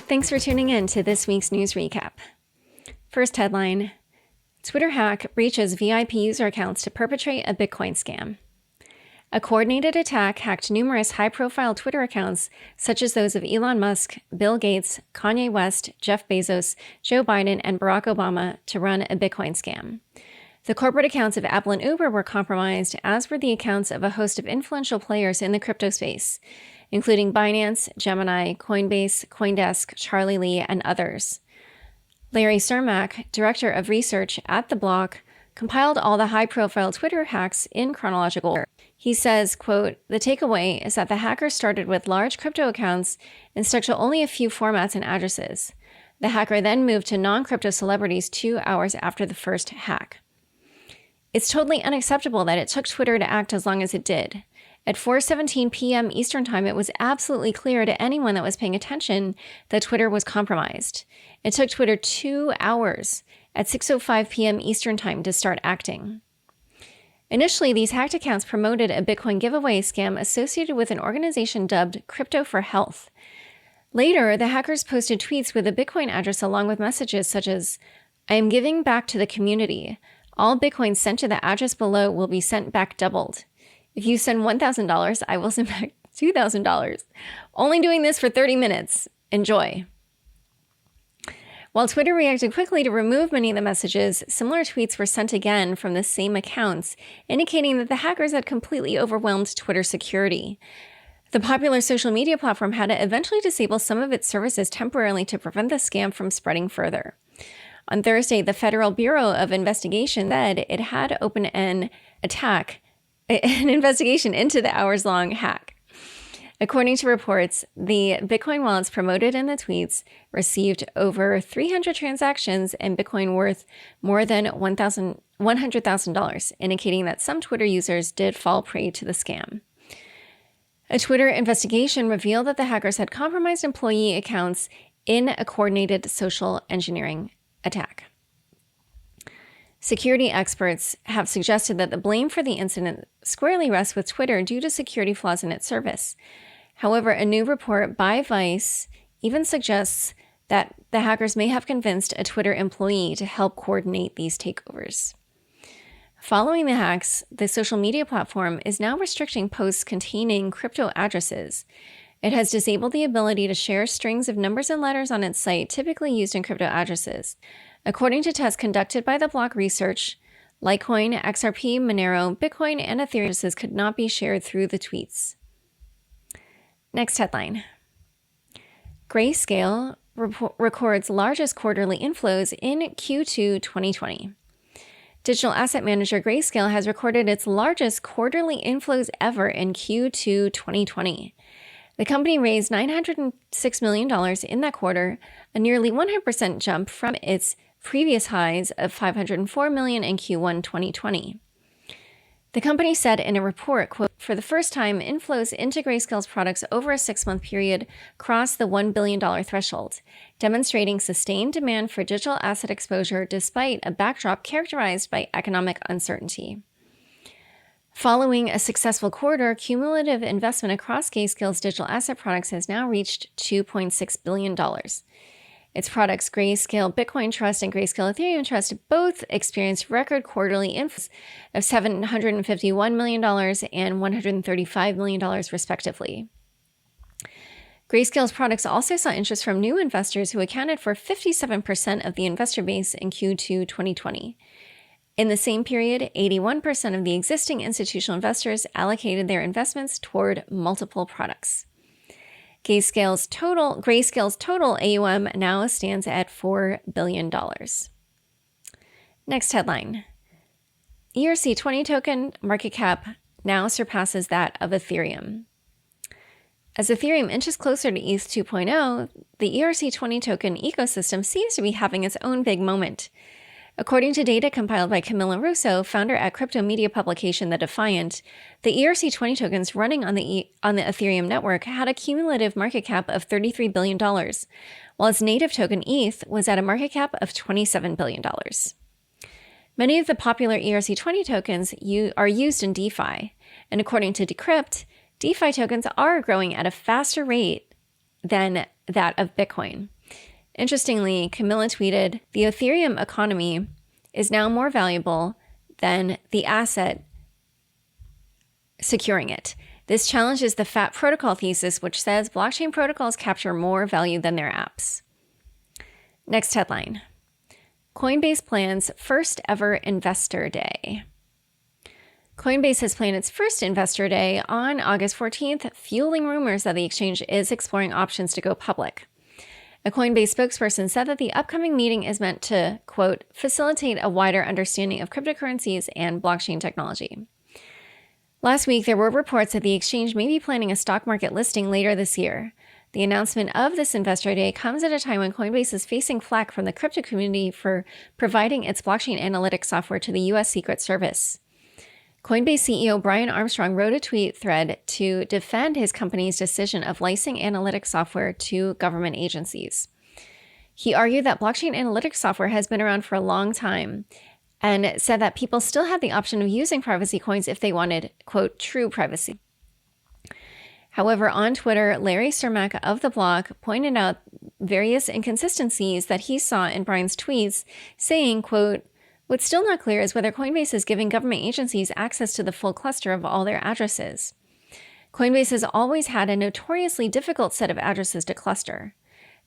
Thanks for tuning in to this week's news recap. First headline, Twitter hack breaches VIP user accounts to perpetrate a Bitcoin scam. A coordinated attack hacked numerous high-profile Twitter accounts, such as those of Elon Musk, Bill Gates, Kanye West, Jeff Bezos, Joe Biden, and Barack Obama to run a Bitcoin scam. The corporate accounts of Apple and Uber were compromised, as were the accounts of a host of influential players in the crypto space, including Binance, Gemini, Coinbase, CoinDesk, Charlie Lee, and others. Larry Cermak, director of research at The Block, compiled all the high-profile Twitter hacks in chronological order. He says, quote, "The takeaway is that the hackers started with large crypto accounts and stuck to only a few formats and addresses. The hacker then moved to non-crypto celebrities 2 hours after the first hack. It's totally unacceptable that it took Twitter to act as long as it did. At 4:17 p.m. Eastern Time, it was absolutely clear to anyone that was paying attention that Twitter was compromised. It took Twitter 2 hours at 6:05 p.m. Eastern Time to start acting." Initially, these hacked accounts promoted a Bitcoin giveaway scam associated with an organization dubbed Crypto for Health. Later, the hackers posted tweets with a Bitcoin address along with messages such as, "I am giving back to the community. All Bitcoins sent to the address below will be sent back doubled. If you send $1,000, I will send back $2,000. Only doing this for 30 minutes. Enjoy." While Twitter reacted quickly to remove many of the messages, similar tweets were sent again from the same accounts, indicating that the hackers had completely overwhelmed Twitter security. The popular social media platform had to eventually disable some of its services temporarily to prevent the scam from spreading further. On Thursday, the Federal Bureau of Investigation said it had opened an investigation into the hours-long hack. According to reports, the Bitcoin wallets promoted in the tweets received over 300 transactions and Bitcoin worth more than $100,000, indicating that some Twitter users did fall prey to the scam. A Twitter investigation revealed that the hackers had compromised employee accounts in a coordinated social engineering attack. Security experts have suggested that the blame for the incident squarely rests with Twitter due to security flaws in its service. However, a new report by Vice even suggests that the hackers may have convinced a Twitter employee to help coordinate these takeovers. Following the hacks, the social media platform is now restricting posts containing crypto addresses. It has disabled the ability to share strings of numbers and letters on its site typically used in crypto addresses. According to tests conducted by the Block Research, Litecoin, XRP, Monero, Bitcoin, and Ethereum addresses could not be shared through the tweets. Next headline. Grayscale records largest quarterly inflows in Q2 2020. Digital asset manager Grayscale has recorded its largest quarterly inflows ever in Q2 2020. The company raised $906 million in that quarter, a nearly 100% jump from its previous highs of $504 million in Q1 2020. The company said in a report, quote, "For the first time, inflows into Grayscale's products over a 6-month period crossed the $1 billion threshold, demonstrating sustained demand for digital asset exposure despite a backdrop characterized by economic uncertainty." Following a successful quarter, cumulative investment across Grayscale's digital asset products has now reached $2.6 billion. Its products, Grayscale Bitcoin Trust and Grayscale Ethereum Trust, both experienced record quarterly inflows of $751 million and $135 million, respectively. Grayscale's products also saw interest from new investors who accounted for 57% of the investor base in Q2 2020. In the same period, 81% of the existing institutional investors allocated their investments toward multiple products. Grayscale's total AUM now stands at $4 billion. Next headline. ERC-20 token market cap now surpasses that of Ethereum. As Ethereum inches closer to ETH 2.0, the ERC-20 token ecosystem seems to be having its own big moment. According to data compiled by Camilla Russo, founder at crypto media publication The Defiant, the ERC-20 tokens running on the Ethereum network had a cumulative market cap of $33 billion, while its native token ETH was at a market cap of $27 billion. Many of the popular ERC-20 tokens are used in DeFi, and according to Decrypt, DeFi tokens are growing at a faster rate than that of Bitcoin. Interestingly, Camilla tweeted, "The Ethereum economy is now more valuable than the asset securing it. This challenges the FAT protocol thesis, which says blockchain protocols capture more value than their apps." Next headline. Coinbase plans first ever investor day. Coinbase has planned its first investor day on August 14th, fueling rumors that the exchange is exploring options to go public. A Coinbase spokesperson said that the upcoming meeting is meant to, quote, facilitate a wider understanding of cryptocurrencies and blockchain technology. Last week, there were reports that the exchange may be planning a stock market listing later this year. The announcement of this investor day comes at a time when Coinbase is facing flack from the crypto community for providing its blockchain analytics software to the U.S. Secret Service. Coinbase CEO Brian Armstrong wrote a tweet thread to defend his company's decision of licensing analytics software to government agencies. He argued that blockchain analytics software has been around for a long time and said that people still had the option of using privacy coins if they wanted, quote, true privacy. However, on Twitter, Larry Cermak of The Block pointed out various inconsistencies that he saw in Brian's tweets, saying, quote, "What's still not clear is whether Coinbase is giving government agencies access to the full cluster of all their addresses. Coinbase has always had a notoriously difficult set of addresses to cluster.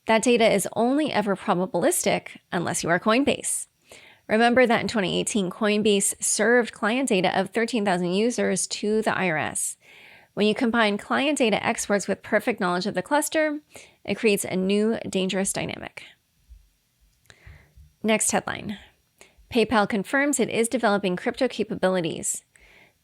That data is only ever probabilistic unless you are Coinbase. Remember that in 2018, Coinbase served client data of 13,000 users to the IRS. When you combine client data exports with perfect knowledge of the cluster, it creates a new dangerous dynamic." Next headline. PayPal confirms it is developing crypto capabilities.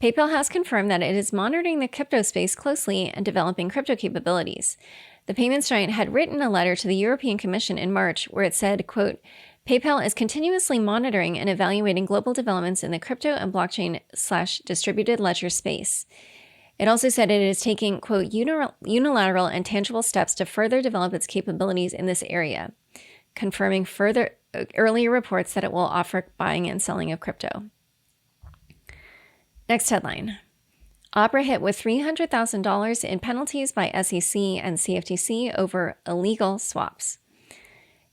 PayPal has confirmed that it is monitoring the crypto space closely and developing crypto capabilities. The payments giant had written a letter to the European Commission in March where it said, quote, "PayPal is continuously monitoring and evaluating global developments in the crypto and blockchain/distributed ledger space." It also said it is taking, quote, unilateral and tangible steps to further develop its capabilities in this area, confirming earlier reports that it will offer buying and selling of crypto. Next headline. Abra hit with $300,000 in penalties by SEC and CFTC over illegal swaps.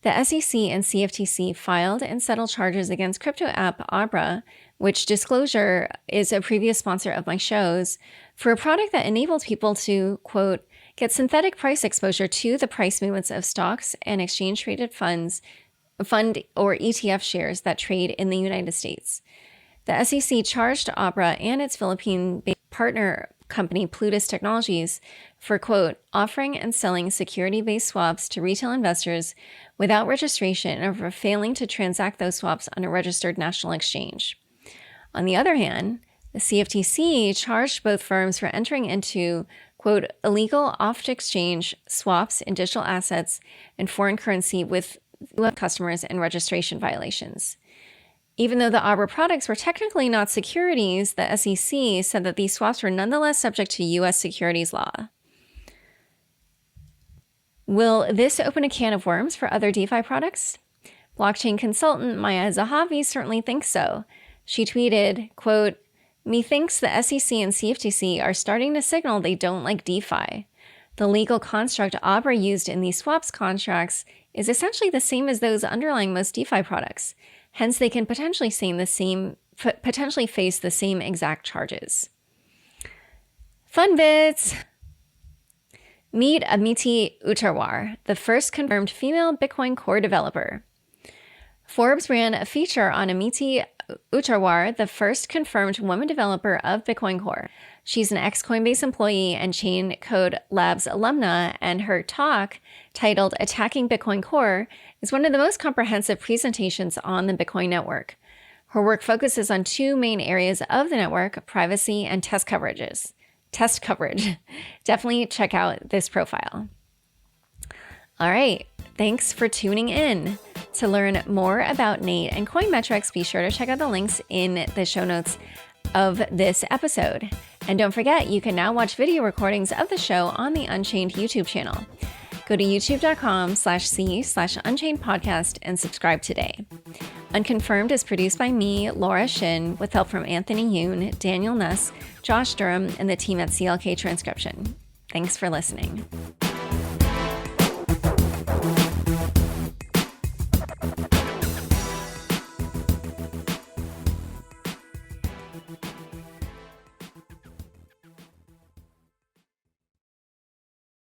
The SEC and CFTC filed and settled charges against crypto app Abra, which, disclosure, is a previous sponsor of my shows, for a product that enables people to, quote, get synthetic price exposure to the price movements of stocks and exchange-traded fund or ETF shares that trade in the United States. The SEC charged Abra and its Philippine-based partner company Plutus Technologies for, quote, offering and selling security-based swaps to retail investors without registration and for failing to transact those swaps on a registered national exchange. On the other hand, the CFTC charged both firms for entering into, quote, illegal off-exchange swaps in digital assets and foreign currency with customers and registration violations. Even though the Abra products were technically not securities, the SEC said that these swaps were nonetheless subject to U.S. securities law. Will this open a can of worms for other DeFi products? Blockchain consultant Maya Zahavi certainly thinks so. She tweeted, quote, "Methinks the SEC and CFTC are starting to signal they don't like DeFi. The legal construct Abra used in these swaps contracts is essentially the same as those underlying most DeFi products. Hence, they can potentially face the same exact charges." Fun bits! Meet Amiti Uttarwar, the first confirmed female Bitcoin Core developer. Forbes ran a feature on Amiti Uttarwar, the first confirmed woman developer of Bitcoin Core. She's an ex-Coinbase employee and Chain Code Labs alumna, and her talk, titled Attacking Bitcoin Core, is one of the most comprehensive presentations on the Bitcoin network. Her work focuses on two main areas of the network, privacy and test coverage. Definitely check out this profile. All right, thanks for tuning in. To learn more about Nate and Coinmetrics, be sure to check out the links in the show notes of this episode. And don't forget, you can now watch video recordings of the show on the Unchained YouTube channel. Go to youtube.com/c/Unchained podcast and subscribe today. Unconfirmed is produced by me, Laura Shin, with help from Anthony Yoon, Daniel Nuss, Josh Durham, and the team at CLK Transcription. Thanks for listening.